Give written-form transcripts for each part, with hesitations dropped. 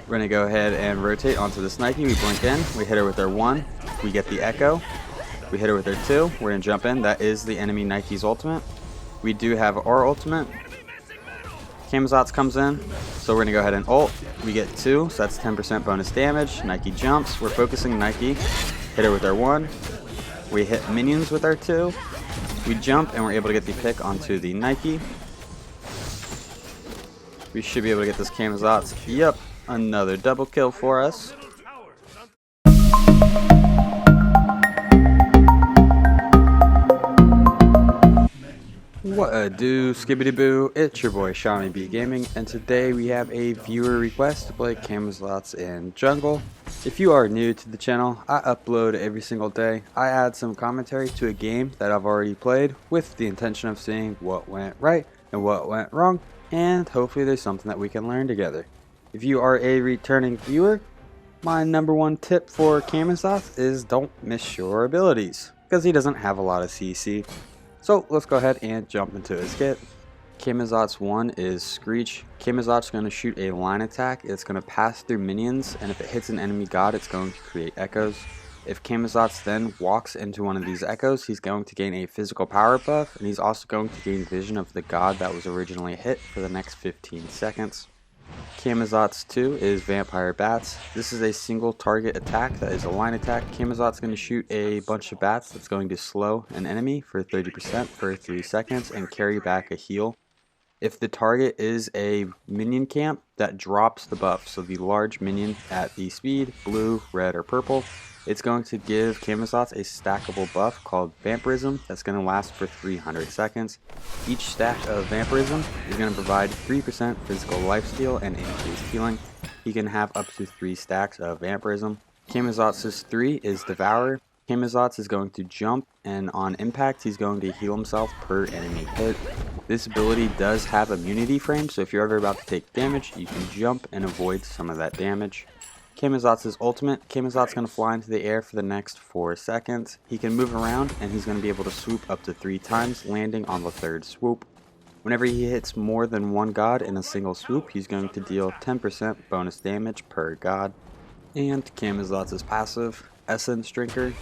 We're gonna go ahead and rotate onto this Nike. We blink in, we hit her with our 1, we get the echo, we hit her with our 2, we're gonna jump in. That is the enemy Nike's ultimate. We do have our ultimate. Camazotz comes in, so we're gonna go ahead and ult. We get 2, so that's 10% bonus damage. Nike jumps, we're focusing Nike, hit her with our 1, we hit minions with our 2, we jump and we're able to get the pick onto the Nike. We should be able to get this Camazotz. Yep, another double kill for us. What a do, skibbity boo, it's your boy SeanyB Gaming, and today we have a viewer request to play Camazotz in jungle. If you are new to the channel, I upload every single day. I add some commentary to a game that I've already played with the intention of seeing what went right and what went wrong, and hopefully there's something that we can learn together. If you are a returning viewer, my #1 tip for Camazotz is don't miss your abilities, because he doesn't have a lot of CC. So let's go ahead and jump into his kit. Camazotz 1 is Screech. Camazotz is going to shoot a line attack. It's going to pass through minions, and if it hits an enemy god, it's going to create echoes. If Camazotz then walks into one of these echoes, he's going to gain a physical power buff, and he's also going to gain vision of the god that was originally hit for the next 15 seconds. Camazotz 2 is Vampire Bats. This is a single target attack that is a line attack. Camazotz is going to shoot a bunch of bats that's going to slow an enemy for 30% for 3 seconds and carry back a heal. If the target is a minion camp, that drops the buff. So the large minion at the speed, blue, red, or purple, it's going to give Camazotz a stackable buff called Vampirism that's going to last for 300 seconds. Each stack of Vampirism is going to provide 3% physical lifesteal and increased healing. He can have up to 3 stacks of Vampirism. Camazotz's 3 is Devourer. Camazotz is going to jump, and on impact he's going to heal himself per enemy hit. This ability does have immunity frame, so if you're ever about to take damage, you can jump and avoid some of that damage. Camazotz's ultimate, Camazotz is going to fly into the air for the next 4 seconds. He can move around, and he's going to be able to swoop up to 3 times, landing on the 3rd swoop. Whenever he hits more than one god in a single swoop, he's going to deal 10% bonus damage per god. And Camazotz's passive, Essence Drinker.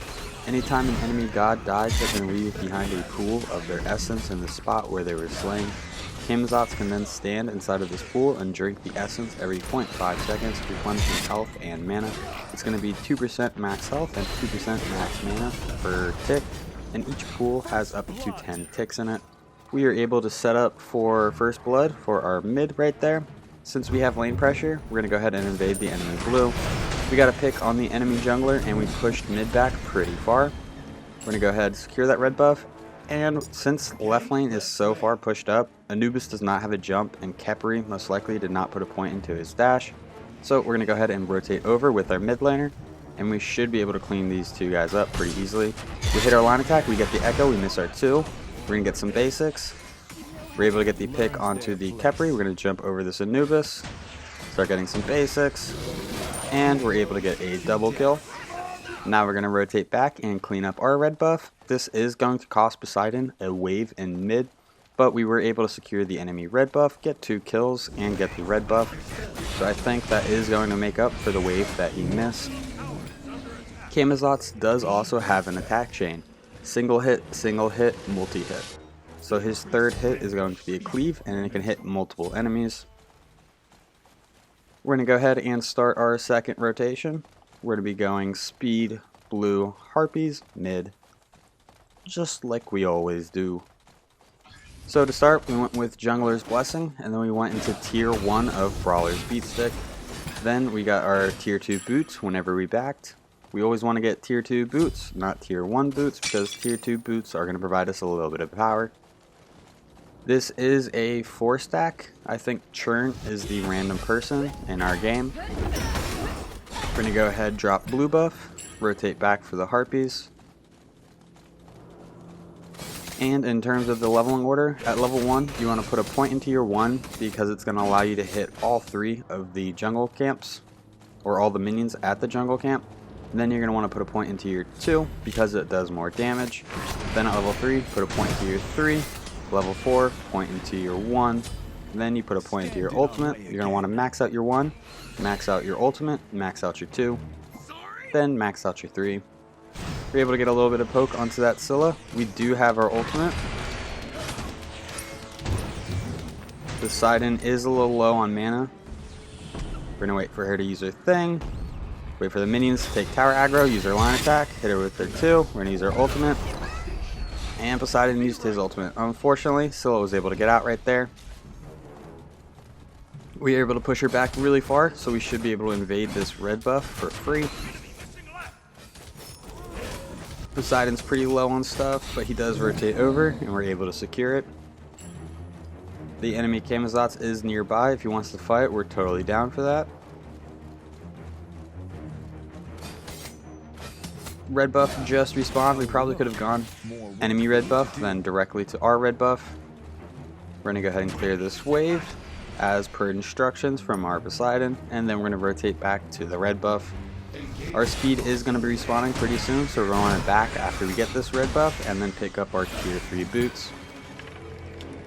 Anytime an enemy god dies, they can leave behind a pool of their essence in the spot where they were slain. Camazotz can then stand inside of this pool and drink the essence every 0.5 seconds, replenishing health and mana. It's going to be 2% max health and 2% max mana per tick, and each pool has up to 10 ticks in it. We are able to set up for first blood for our mid right there. Since we have lane pressure, we're going to go ahead and invade the enemy blue. We got a pick on the enemy jungler, and we pushed mid back pretty far. We're going to go ahead and secure that red buff. And since left lane is so far pushed up, Anubis does not have a jump, and Khepri most likely did not put a point into his dash. So we're going to go ahead and rotate over with our mid laner, and we should be able to clean these two guys up pretty easily. We hit our line attack, we get the echo, we miss our 2. We're going to get some basics. We're able to get the pick onto the Khepri. We're going to jump over this Anubis, start getting some basics, and we're able to get a double kill. Now we're going to rotate back and clean up our red buff. This is going to cost Poseidon a wave in mid, but we were able to secure the enemy red buff, get 2 kills, and get the red buff. So I think that is going to make up for the wave that he missed. Camazotz does also have an attack chain. Single hit, multi-hit. So his 3rd hit is going to be a cleave, and it can hit multiple enemies. We're going to go ahead and start our 2nd rotation. We're going to be going speed, blue, harpies, mid, just like we always do. So to start, we went with Jungler's Blessing, and then we went into tier 1 of Brawler's Beatstick. Then we got our tier 2 boots whenever we backed. We always want to get tier 2 boots, not tier 1 boots, because tier 2 boots are going to provide us a little bit of power. This is a 4 stack. I think Churn is the random person in our game. We're going to go ahead, drop blue buff, rotate back for the harpies. And in terms of the leveling order, at level 1, you want to put a point into your 1 because it's going to allow you to hit all 3 of the jungle camps, or all the minions at the jungle camp. And then you're going to want to put a point into your 2 because it does more damage. Then at level 3, put a point into your 3. Level 4, point into your 1. Then you put a point into your ultimate. You're going to want to max out your 1, max out your ultimate, max out your 2, then max out your 3. We're able to get a little bit of poke onto that Scylla. We do have our ultimate. Poseidon is a little low on mana. We're going to wait for her to use her thing. Wait for the minions to take tower aggro, use their line attack, hit her with their 2. We're going to use our ultimate. And Poseidon used his ultimate. Unfortunately, Scylla was able to get out right there. We are able to push her back really far, so we should be able to invade this red buff for free. Poseidon's pretty low on stuff, but he does rotate over, and we're able to secure it. The enemy Camazotz is nearby. If he wants to fight, we're totally down for that. Red buff just respawned. We probably could have gone enemy red buff, then directly to our red buff. We're going to go ahead and clear this wave as per instructions from our Poseidon, and then we're going to rotate back to the red buff. Our speed is going to be respawning pretty soon, so we're going it back after we get this red buff and then pick up our tier 3 boots.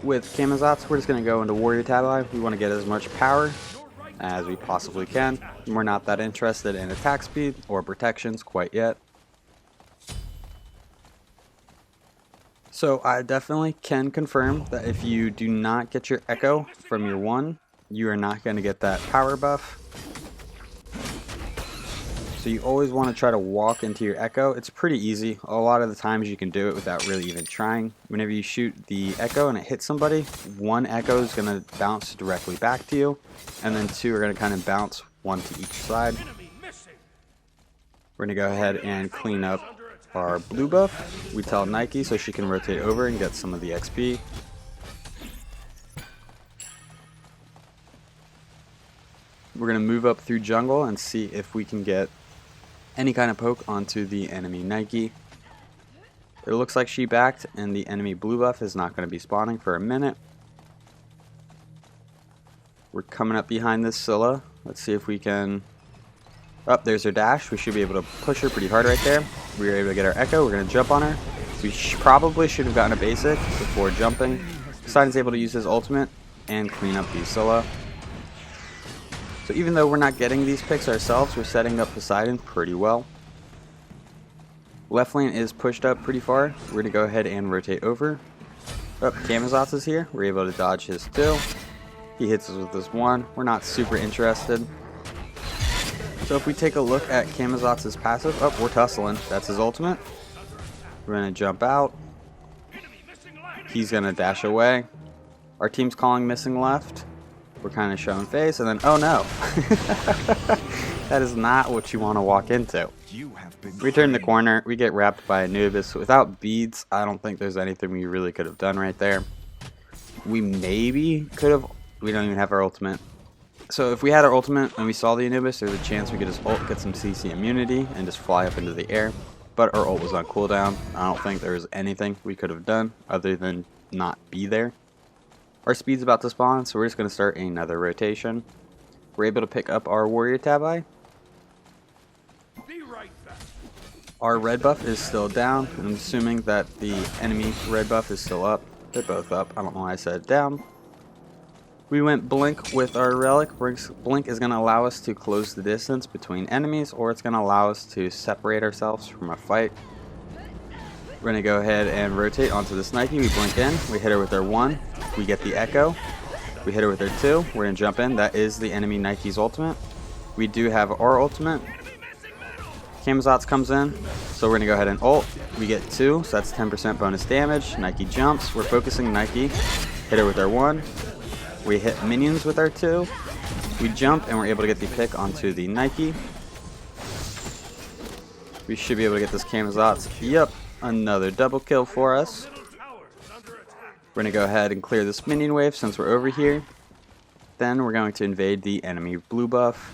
With Camazotz, we're just going to go into warrior Tabi. We want to get as much power as we possibly can. We're not that interested in attack speed or protections quite yet. So I definitely can confirm that if you do not get your echo from your 1, you are not going to get that power buff. So you always want to try to walk into your echo. It's pretty easy. A lot of the times you can do it without really even trying. Whenever you shoot the echo and it hits somebody, 1 echo is going to bounce directly back to you, and then 2 are going to kind of bounce 1 to each side. We're going to go ahead and clean up our blue buff. We tell Nike so she can rotate over and get some of the XP. We're going to move up through jungle and see if we can get any kind of poke onto the enemy Nike. It looks like she backed, and the enemy blue buff is not going to be spawning for a minute. We're coming up behind this Scylla. Let's see if we can... Oh, there's her dash. We should be able to push her pretty hard right there. We were able to get our echo. We're going to jump on her. We probably should have gotten a basic before jumping. Poseidon's able to use his ultimate and clean up the Scylla. So even though we're not getting these picks ourselves, we're setting up Poseidon pretty well. Left lane is pushed up pretty far. We're going to go ahead and rotate over. Oh, Camazotz is here. We're able to dodge his 2. He hits us with this 1. We're not super interested. So if we take a look at Camazotz's passive, oh, we're tussling. That's his ultimate. We're going to jump out. He's going to dash away. Our team's calling missing left. We're kind of showing face, and then, oh no. That is not what you want to walk into. We turn the corner, we get wrapped by Anubis. Without beads, I don't think there's anything we really could have done right there. We maybe could have, we don't even have our ultimate. So if we had our ultimate and we saw the Anubis, there's a chance we could just ult, get some CC immunity, and just fly up into the air. But our ult was on cooldown. I don't think there was anything we could have done other than not be there. Our speed's about to spawn, so we're just going to start another rotation. We're able to pick up our warrior Tabi. Our red buff is still down. I'm assuming that the enemy red buff is still up. They're both up. I don't know why I said down. We went blink with our relic. Blink is going to allow us to close the distance between enemies, or it's going to allow us to separate ourselves from a fight. We're going to go ahead and rotate onto this Nike. We blink in. We hit her with our 1. We get the echo. We hit her with our 2. We're going to jump in. That is the enemy Nike's ultimate. We do have our ultimate. Camazotz comes in. So we're going to go ahead and ult. We get 2. So that's 10% bonus damage. Nike jumps. We're focusing Nike. Hit her with our 1. We hit minions with our 2. We jump and we're able to get the pick onto the Nike. We should be able to get this Camazotz. Yep. Another double kill for us. We're going to go ahead and clear this minion wave since we're over here. Then we're going to invade the enemy blue buff.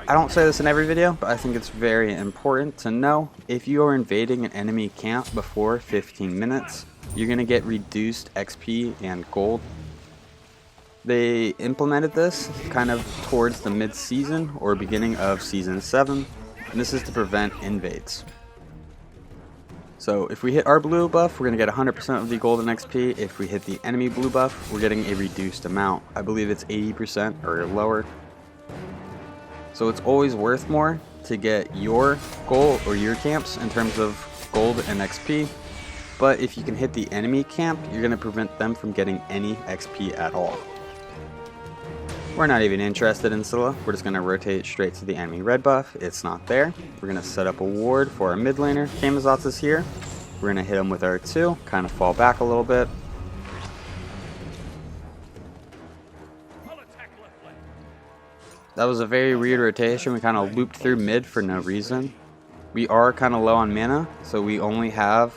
I don't say this in every video, but I think it's very important to know. If you are invading an enemy camp before 15 minutes, you're going to get reduced XP and gold. They implemented this kind of towards the mid-season or beginning of Season 7. And this is to prevent invades. So if we hit our blue buff, we're going to get 100% of the golden XP. If we hit the enemy blue buff, we're getting a reduced amount. I believe it's 80% or lower. So it's always worth more to get your goal or your camps in terms of gold and XP. But if you can hit the enemy camp, you're going to prevent them from getting any XP at all. We're not even interested in Scylla. We're just going to rotate straight to the enemy red buff. It's not there. We're going to set up a ward for our mid laner. Camazotz is here. We're going to hit him with our 2, kind of fall back a little bit. That was a very weird rotation. We kind of looped through mid for no reason. We are kind of low on mana, so we only have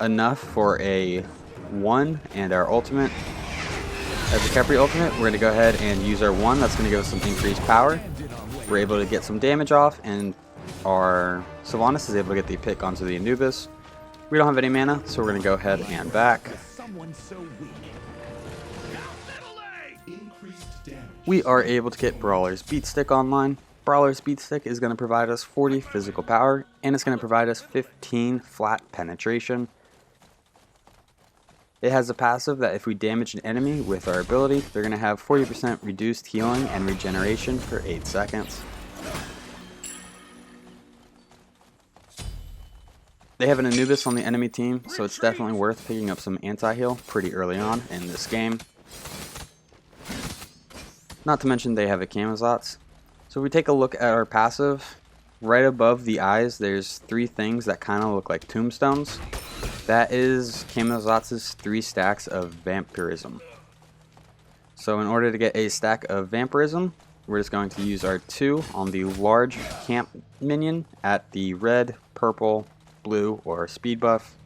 enough for a 1 and our ultimate. As a Khepri ultimate, we're going to go ahead and use our 1. That's going to give us some increased power. We're able to get some damage off, and our Sylvanas is able to get the pick onto the Anubis. We don't have any mana, so we're going to go ahead and back. We are able to get Brawler's Beatstick online. Brawler's Beatstick is going to provide us 40 physical power, and it's going to provide us 15 flat penetration. It has a passive that if we damage an enemy with our ability, they're going to have 40% reduced healing and regeneration for 8 seconds. They have an Anubis on the enemy team, so it's definitely worth picking up some anti-heal pretty early on in this game. Not to mention they have a Camazotz. So if we take a look at our passive, right above the eyes there's 3 things that kind of look like tombstones. That is Camazotz's 3 stacks of Vampirism. So in order to get a stack of Vampirism, we're just going to use our 2 on the large camp minion at the red, purple, blue, or speed buff.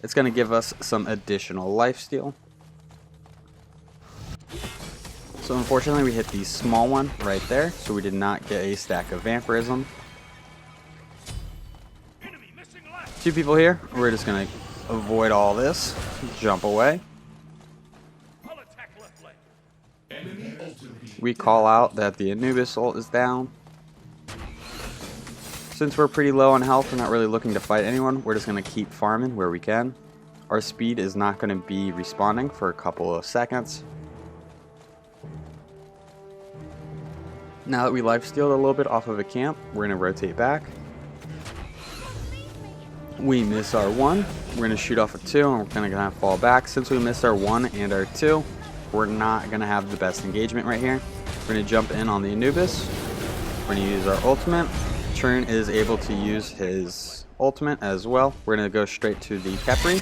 It's going to give us some additional lifesteal. So unfortunately we hit the small one right there, so we did not get a stack of Vampirism. 2 people here. We're just going to avoid all this. Jump away. We call out that the Anubis ult is down. Since we're pretty low on health, we're not really looking to fight anyone. We're just going to keep farming where we can. Our speed is not going to be respawning for a couple of seconds. Now that we lifestealed a little bit off of a camp, we're going to rotate back. We miss our 1. We're going to shoot off a 2 and we're going to kind of fall back. Since we missed our 1 and our 2, we're not going to have the best engagement right here. We're going to jump in on the Anubis. We're going to use our ultimate. Churn is able to use his ultimate as well. We're going to go straight to the Khepri.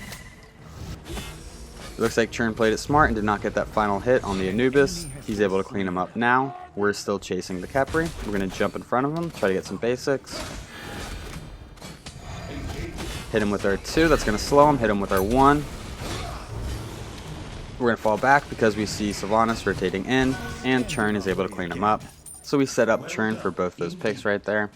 It looks like Churn played it smart and did not get that final hit on the Anubis. He's able to clean him up now. We're still chasing the Khepri. We're going to jump in front of him, try to get some basics. Hit him with our 2, that's going to slow him. Hit him with our 1. We're going to fall back because we see Sylvanas rotating in, and Churn is able to clean him up. So we set up Churn for both those picks right there.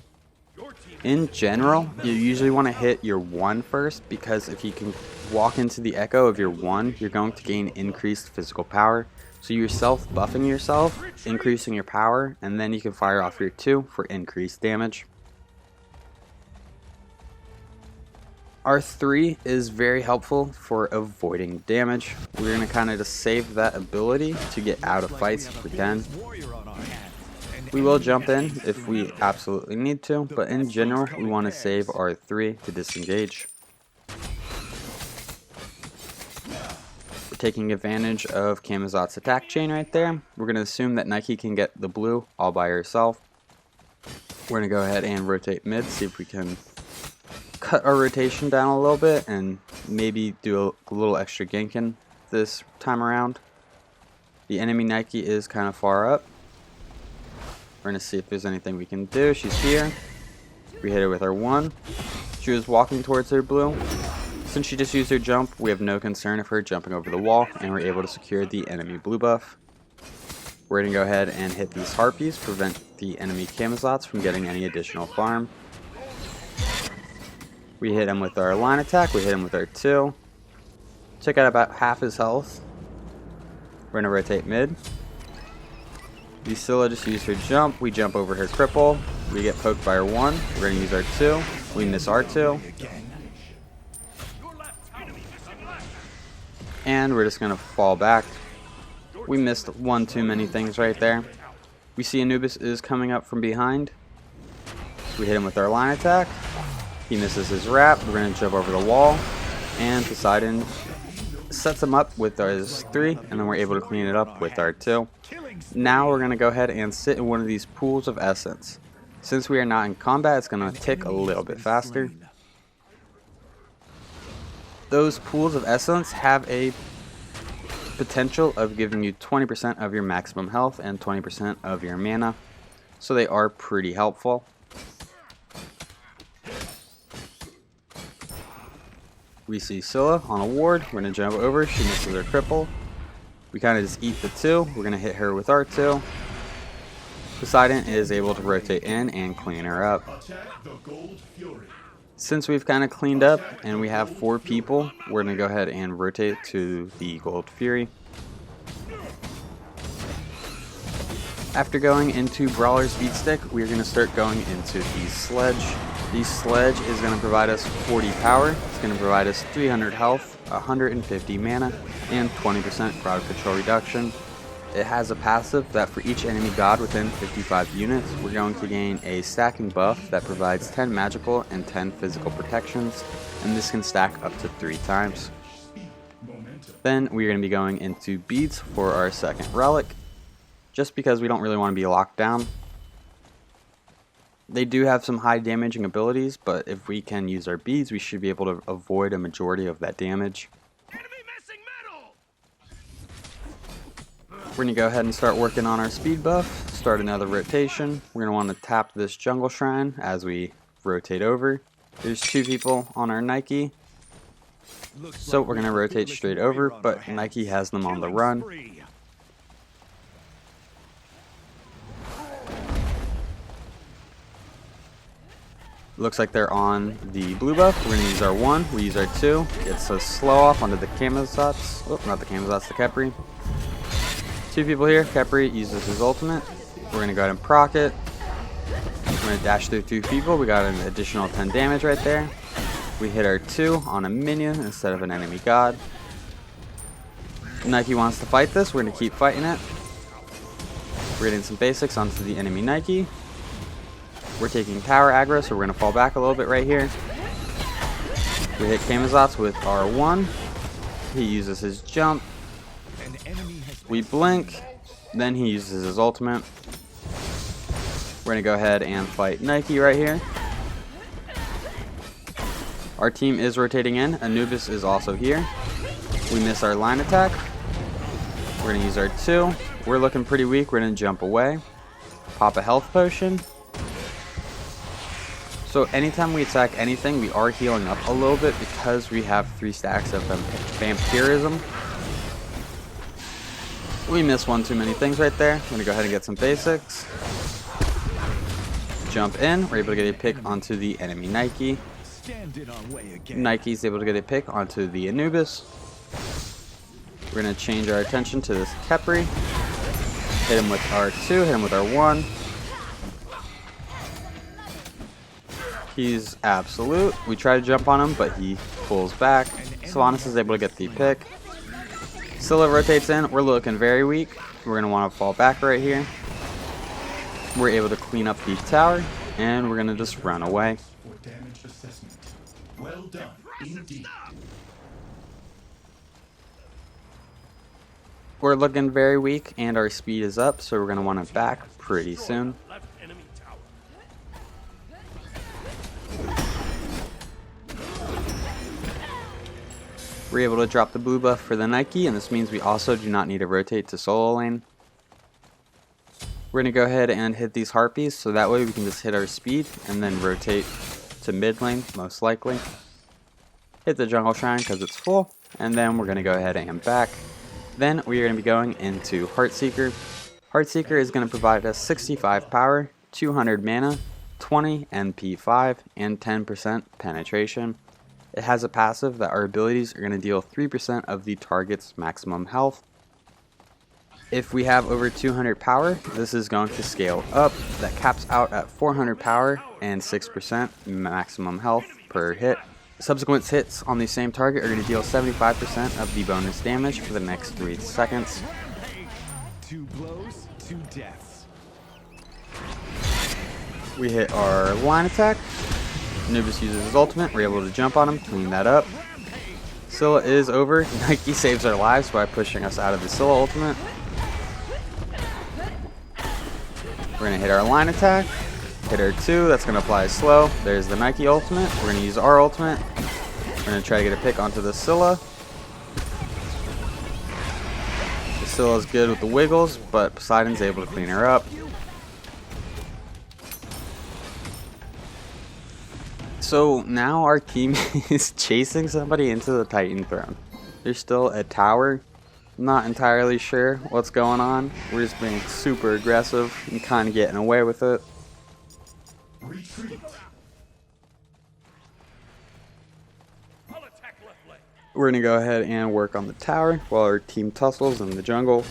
In general, you usually want to hit your 1 first, because if you can walk into the echo of your 1, you're going to gain increased physical power. So you're self-buffing yourself, increasing your power, and then you can fire off your 2 for increased damage. Our 3 is very helpful for avoiding damage. We're going to kind of just save that ability to get out of fights if we can. We will jump in if we absolutely need to, but in general we want to save our 3 to disengage. We're taking advantage of Camazotz's attack chain right there. We're going to assume that Nike can get the blue all by herself. We're going to go ahead and rotate mid, see if we can cut our rotation down a little bit and maybe do a little extra ganking this time around. The enemy Nike is kind of far up. We're going to see if there's anything we can do. She's here. We hit her with our 1. She was walking towards her blue. Since she just used her jump, we have no concern of her jumping over the wall, and we're able to secure the enemy blue buff. We're going to go ahead and hit these harpies, prevent the enemy Camazotz from getting any additional farm. We hit him with our line attack, we hit him with our 2. Took out about half his health. We're going to rotate mid. Scylla just used her jump, we jump over her cripple. We get poked by our 1, we're going to use our 2. We miss R2. And we're just going to fall back. We missed one too many things right there. We see Anubis is coming up from behind. We hit him with our line attack. He misses his wrap. We're going to jump over the wall. And Poseidon sets him up with his 3. And then we're able to clean it up with our 2. Now we're going to go ahead and sit in one of these pools of essence. Since we are not in combat, it's going to tick a little bit faster. Those pools of essence have a potential of giving you 20% of your maximum health and 20% of your mana, so they are pretty helpful. We see Scylla on a ward. We're going to jump over. She misses her cripple. We kind of just eat the 2. We're going to hit her with our 2. Poseidon is able to rotate in and clean her up. Since we've kind of cleaned up and we have 4 people, we're going to go ahead and rotate to the Gold Fury. After going into Brawler's Beatstick, we're going to start going into the Sledge. The Sledge is going to provide us 40 power, it's going to provide us 300 health, 150 mana, and 20% crowd control reduction. It has a passive that for each enemy god within 55 units, we're going to gain a stacking buff that provides 10 magical and 10 physical protections, and this can stack up to 3 times. Then we're going to be going into beads for our second relic, just because we don't really want to be locked down. They do have some high damaging abilities, but if we can use our beads, we should be able to avoid a majority of that damage. We're going to go ahead and start working on our speed buff, start another rotation. We're going to want to tap this jungle shrine as we rotate over. There's 2 people on our Nike, so we're going to rotate straight over, but Nike has them on the run. Looks like they're on the blue buff. We're going to use our 1, we use our 2. It's a slow off onto the Camazotz. Oh, not the Camazotz, the Khepri. 2 people here. Khepri uses his ultimate. We're going to go ahead and proc it. I'm going to dash through 2 people. We got an additional 10 damage right there. We hit our 2 on a minion instead of an enemy god. Nike wants to fight this. We're going to keep fighting it. We're getting some basics onto the enemy Nike. We're taking tower aggro, so we're going to fall back a little bit right here. We hit Camazotz with R1. He uses his jump. We blink, then he uses his ultimate. We're going to go ahead and fight Nike right here. Our team is rotating in. Anubis is also here. We miss our line attack. We're going to use our 2. We're looking pretty weak. We're going to jump away. Pop a health potion. So anytime we attack anything, we are healing up a little bit because we have 3 stacks of vampirism. We missed one too many things right there. I'm going to go ahead and get some basics. Jump in. We're able to get a pick onto the enemy Nike. Nike's able to get a pick onto the Anubis. We're going to change our attention to this Khepri. Hit him with our 2, hit him with our 1. He's absolute. We try to jump on him, but he pulls back. Sylvanas is able to get the pick. Scylla rotates in. We're looking very weak. We're going to want to fall back right here. We're able to clean up the tower, and we're going to just run away. Well done, indeed. We're looking very weak, and our speed is up, so we're going to want to back pretty soon. We're able to drop the blue buff for the Nike, and this means we also do not need to rotate to solo lane. We're going to go ahead and hit these harpies, so that way we can just hit our speed and then rotate to mid lane, most likely. Hit the jungle shrine because it's full, and then we're going to go ahead and back. Then we are going to be going into Heartseeker. Heartseeker is going to provide us 65 power, 200 mana, 20 NP5, and 10% penetration. It has a passive that our abilities are going to deal 3% of the target's maximum health. If we have over 200 power, this is going to scale up. That caps out at 400 power and 6% maximum health per hit. Subsequent hits on the same target are going to deal 75% of the bonus damage for the next 3 seconds. 2 blows, 2 deaths. We hit our line attack. Anubis uses his ultimate. We're able to jump on him, clean that up. Scylla is over. Nike saves our lives by pushing us out of the Scylla ultimate. We're going to hit our line attack. Hit her 2. That's going to apply slow. There's the Nike ultimate. We're going to use our ultimate. We're going to try to get a pick onto the Scylla. The Scylla is good with the wiggles, but Poseidon's able to clean her up. So now our team is chasing somebody into the Titan throne. There's still a tower. I'm not entirely sure what's going on. We're just being super aggressive and kind of getting away with it. Retreat. We're going to go ahead and work on the tower while our team tussles in the jungle.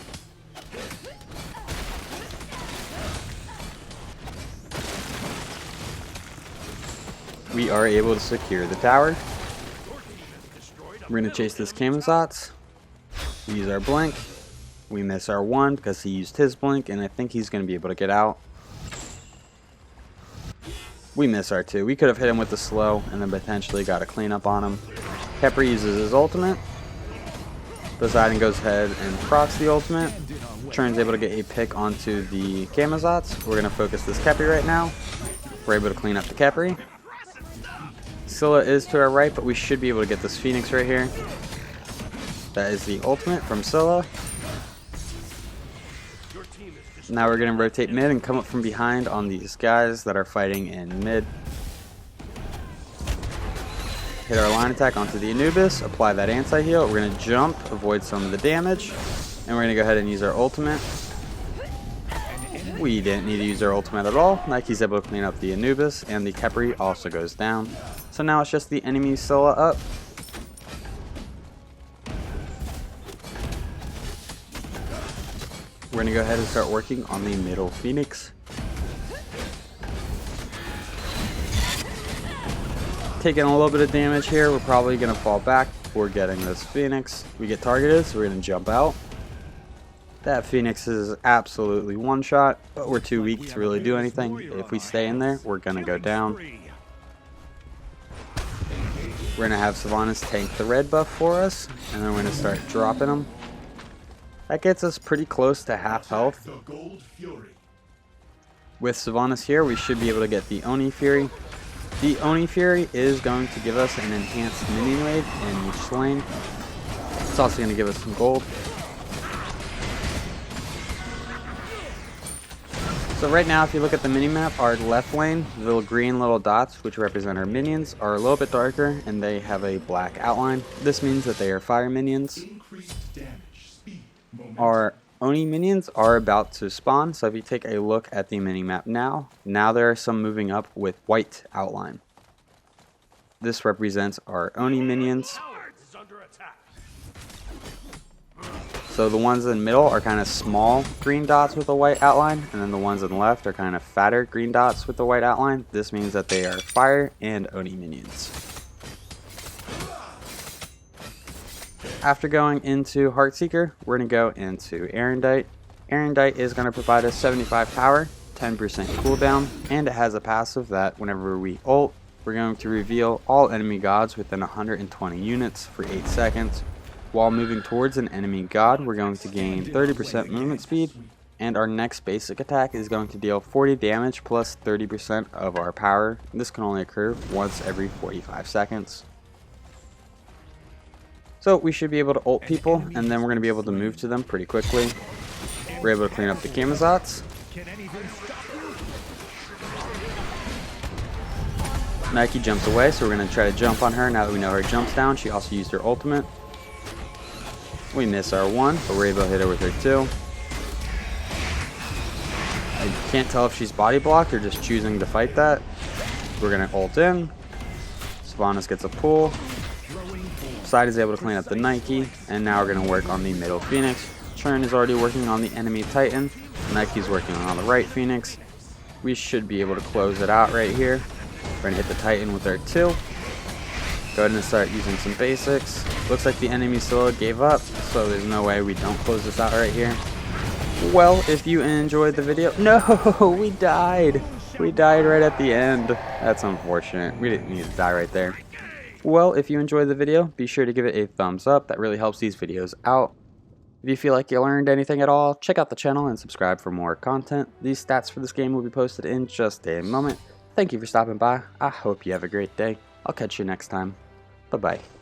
We are able to secure the tower. We're going to chase this Camazotz. We use our blink. We miss our 1 because he used his blink, and I think he's going to be able to get out. We miss our 2. We could have hit him with the slow and then potentially got a cleanup on him. Khepri uses his ultimate. Poseidon goes ahead and procs the ultimate. Turn's able to get a pick onto the Camazotz. We're going to focus this Khepri right now. We're able to clean up the Khepri. Scylla is to our right, but we should be able to get this Phoenix right here. That is the ultimate from Scylla. Now we're going to rotate mid and come up from behind on these guys that are fighting in mid. Hit our line attack onto the Anubis, apply that anti-heal. We're going to jump, avoid some of the damage, and we're going to go ahead and use our ultimate. We didn't need to use our ultimate at all. Nike's able to clean up the Anubis, and the Khepri also goes down. So now it's just the enemy Scylla up. We're going to go ahead and start working on the middle Phoenix. Taking a little bit of damage here. We're probably going to fall back before getting this Phoenix. We get targeted, so we're going to jump out. That Phoenix is absolutely one shot, but we're too weak to really do anything. If we stay in there, we're going to go down. We're going to have Sylvanas tank the red buff for us, and then we're going to start dropping them. That gets us pretty close to half health. With Sylvanas here, we should be able to get the Oni Fury. The Oni Fury is going to give us an enhanced minion wave in each lane. It's also going to give us some gold. So right now, if you look at the minimap, our left lane, the little green little dots, which represent our minions, are a little bit darker, and they have a black outline. This means that they are fire minions. Our Oni minions are about to spawn, so if you take a look at the minimap now there are some moving up with white outline. This represents our Oni minions. So the ones in the middle are kind of small green dots with a white outline, and then the ones on the left are kind of fatter green dots with the white outline. This means that they are fire and Oni minions. After going into Heartseeker, we're going to go into Arondight. Arondight is going to provide us 75 power, 10% cooldown, and it has a passive that whenever we ult, we're going to reveal all enemy gods within 120 units for 8 seconds. While moving towards an enemy god, we're going to gain 30% movement speed, and our next basic attack is going to deal 40 damage plus 30% of our power. This can only occur once every 45 seconds. So we should be able to ult people, and then we're going to be able to move to them pretty quickly. We're able to clean up the Camazotz. Nike jumps away, so we're going to try to jump on her now that we know her jump's down. She also used her ultimate. We miss our 1, but we're able to hit her with her 2. I can't tell if she's body blocked or just choosing to fight that. We're going to ult in. Sylvanas gets a pull. Poseidon is able to clean up the Nike, and now we're going to work on the middle Phoenix. Churn is already working on the enemy Titan. Nike's working on the right Phoenix. We should be able to close it out right here. We're going to hit the Titan with our 2. Go ahead and start using some basics. Looks like the enemy solo gave up, so there's no way we don't close this out right here. Well, if you enjoyed the video... No! We died! We died right at the end. That's unfortunate. We didn't need to die right there. Well, if you enjoyed the video, be sure to give it a thumbs up. That really helps these videos out. If you feel like you learned anything at all, check out the channel and subscribe for more content. These stats for this game will be posted in just a moment. Thank you for stopping by. I hope you have a great day. I'll catch you next time. Bye-bye.